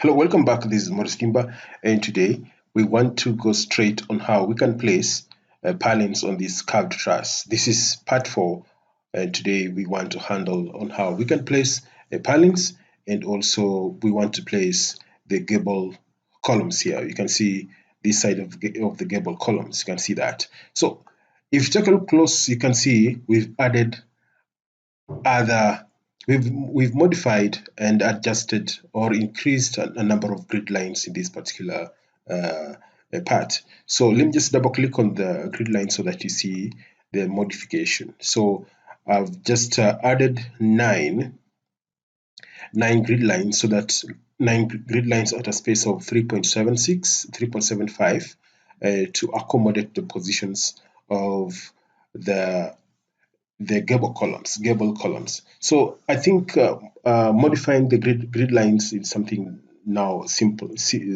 Hello, welcome back. This is Maurice Kimba, and today we want to go straight on how we can place purlins on this curved truss. This is part 4, and today we want to handle on how we can place purlins, and also we want to place the gable columns here. You can see this side of the gable columns. You can see that. So if you take a look close, you can see we've added other we've modified and adjusted or increased a number of grid lines in this particular part. So let me just double click on the grid line so that you see the modification. So I've just added nine grid lines, so that 9 grid lines at a space of 3.76 3.75 to accommodate the positions of the gable columns. So I think modifying the grid lines is something now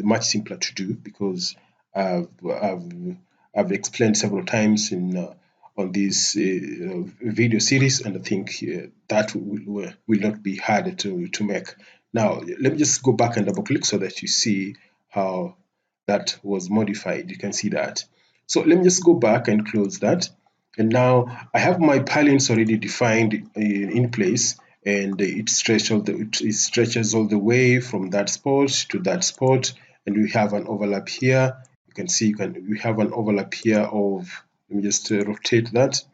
much simpler to do, because I've explained several times in on this video series, and I think that will not be hard to make. Now let me just go back and double click so that you see how that was modified. You can see that. So let me just go back and close that. And now I have my purlins already defined in place, and it stretches all the way from that spot to that spot, and we have an overlap here. You can see we have an overlap here of, let me just rotate that.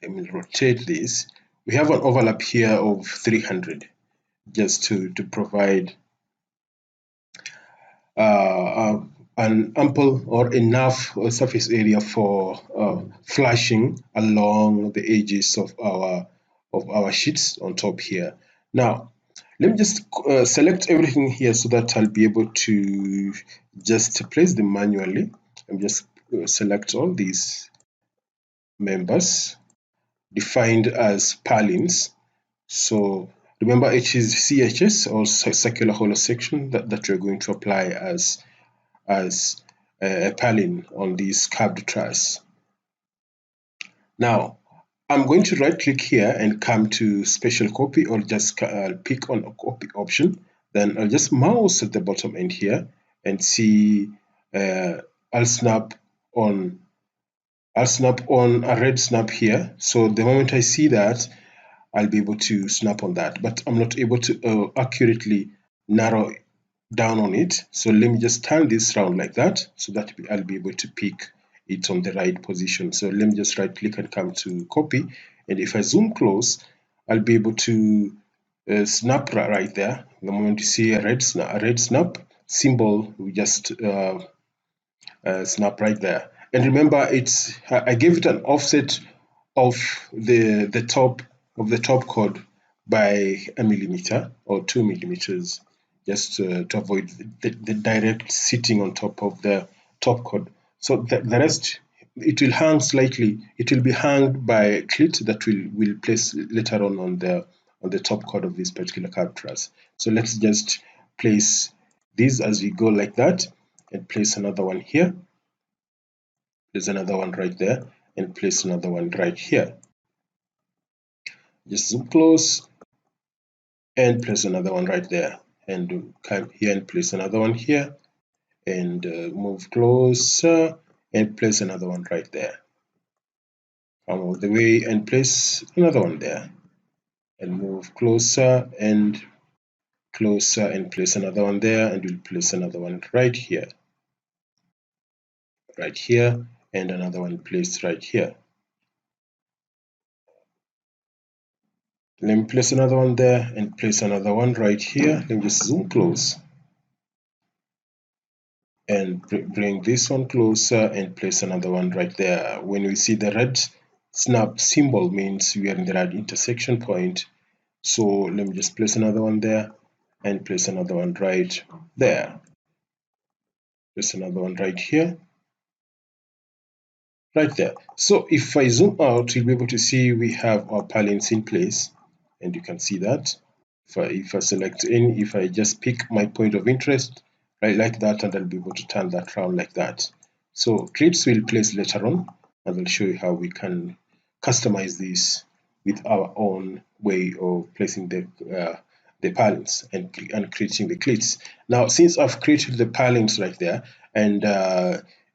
Let me rotate this. We have an overlap here of 300, just to provide an ample or enough surface area for flashing along the edges of our sheets on top here. Now let me just select everything here so that I'll be able to just place them manually. And just select all these members defined as purlins. So remember, H is CHS, or circular hollow section, that you're going to apply as a purlin on this curved truss. Now I'm going to right click here and come to special copy, or just pick on a copy option. Then I'll just mouse at the bottom end here and see I'll snap on a red snap here. So the moment I see that, I'll be able to snap on that, but I'm not able to accurately narrow down on it. So let me just turn this around like that, so that I'll be able to pick it on the right position. So let me just right click and come to copy, and if I zoom close, I'll be able to snap right there. The moment you see a red snap symbol, we just snap right there. And remember, I gave it an offset of the top chord by 1mm or 2mm, just to avoid the direct sitting on top of the top chord. So the rest, it will hang slightly. It will be hung by a clit that we'll place later on the top chord of this particular curved truss. So let's just place these as we go like that, and place another one here. There's another one right there, and place another one right here. Just zoom close and place another one right there, and come here and place another one here, and move closer and place another one right there. Come all the way and place another one there, and move closer and place another one there, and we'll place another one right here, and another one placed right here. Let me place another one there and place another one right here. Let me just zoom close and bring this one closer and place another one right there. When we see the red snap symbol, means we are in the right intersection point. So let me just place another one there and place another one right there. Place another one right here, right there. So if I zoom out, you'll be able to see we have our purlins in place, and you can see that. If I select any, if I just pick my point of interest, right like that, and I'll be able to turn that around like that. So clips will place later on, and I'll show you how we can customize this with our own way of placing the the purlins and creating the cleats. Now, since I've created the purlins right there, and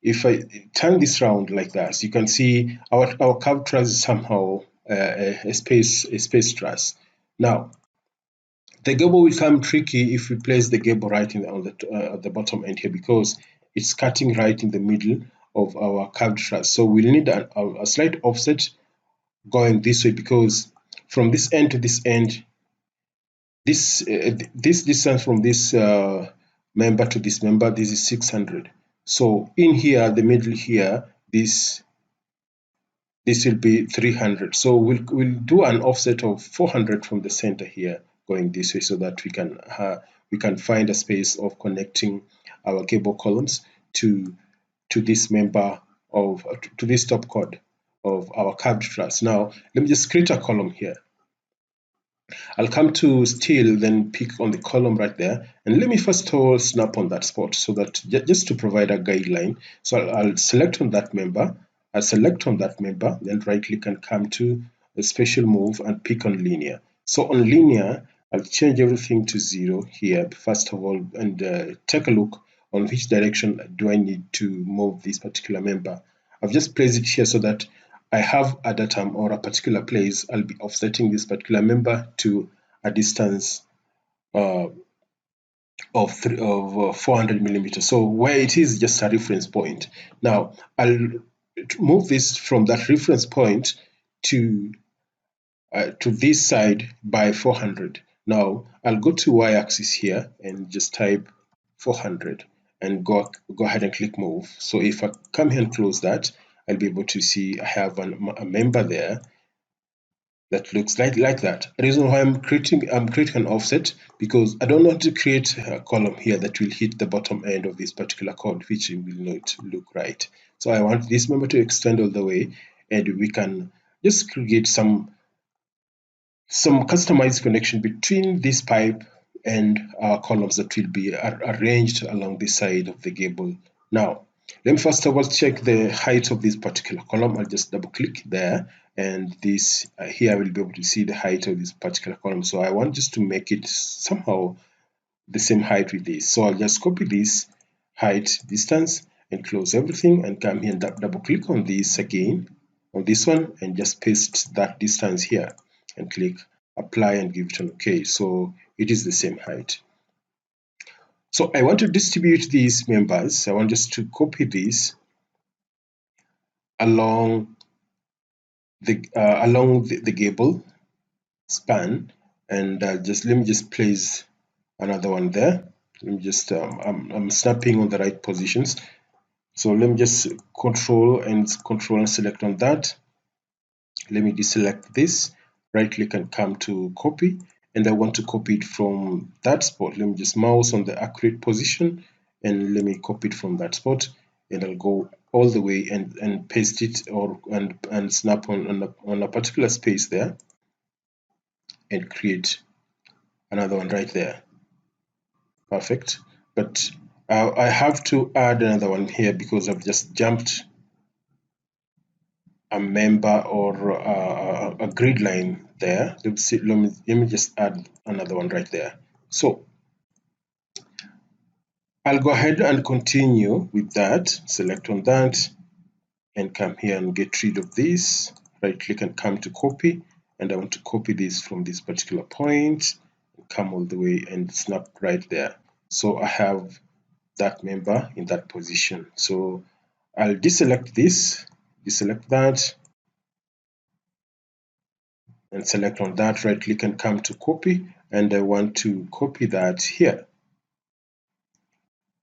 if I turn this round like that, you can see our curved truss is somehow a space truss. Now, the gable will come tricky if we place the gable right on the bottom end here, because it's cutting right in the middle of our curved truss. So we'll need a slight offset going this way, because from this end to this end, this distance from this member to this member, this is 600. So in here, the middle here, this will be 300. So we'll do an offset of 400 from the center here going this way, so that we can find a space of connecting our gable columns to this member of to this top chord of our curved truss. Now let me just create a column here. I'll come to steel, then pick on the column right there, and let me first of all snap on that spot, so that just to provide a guideline. So I'll select on that member, then right click and come to the special move and pick on linear. So on linear, I'll change everything to 0 here first of all, and take a look on which direction do I need to move this particular member. I've just placed it here so that I have a datum or a particular place. I'll be offsetting this particular member to a distance of 400 millimeters. So where it is just a reference point. Now I'll move this from that reference point to this side by 400. Now I'll go to y-axis here and just type 400 and go ahead and click move. So if I come here and close that, I'll be able to see I have a member there that looks like that. The reason why I'm creating an offset, because I don't want to create a column here that will hit the bottom end of this particular chord, which will not look right. So I want this member to extend all the way, and we can just create some customized connection between this pipe and our columns that will be arranged along the side of the gable. Now, let me first of all check the height of this particular column. I'll just double click there, and this here I will be able to see the height of this particular column. So I want just to make it somehow the same height with this. So I'll just copy this height distance and close everything, and come here and double click on this again, on this one, and just paste that distance here and click apply and give it an OK. So it is the same height. So I want to distribute these members. I want just to copy this along the gable span, and let me just place another one there. Let me just I'm snapping on the right positions. So let me just control and select on that. Let me deselect this, right click and come to copy, and I want to copy it from that spot. Let me just mouse on the accurate position and let me copy it from that spot, and I'll go all the way and paste it and snap on a particular space there and create another one right there. Perfect. But I have to add another one here because I've just jumped a member or a grid line there. Let me just add another one right there. So I'll go ahead and continue with that. Select on that and come here and get rid of this. Right click and come to copy, and I want to copy this from this particular point, come all the way and snap right there. So I have that member in that position. So I'll deselect this, deselect that, and select on that, right click and come to copy, and I want to copy that here.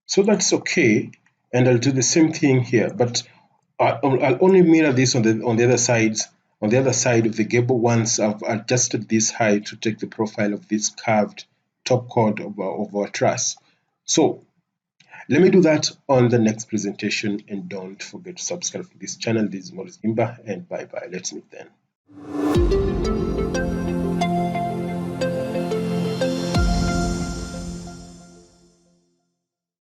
So that's okay, and I'll do the same thing here, but I'll only mirror this on the other side of the gable once I've adjusted this height to take the profile of this curved top chord of our truss. So let me do that on the next presentation, and don't forget to subscribe to this channel. This is Purlins and Gable, and bye bye. Let's meet then.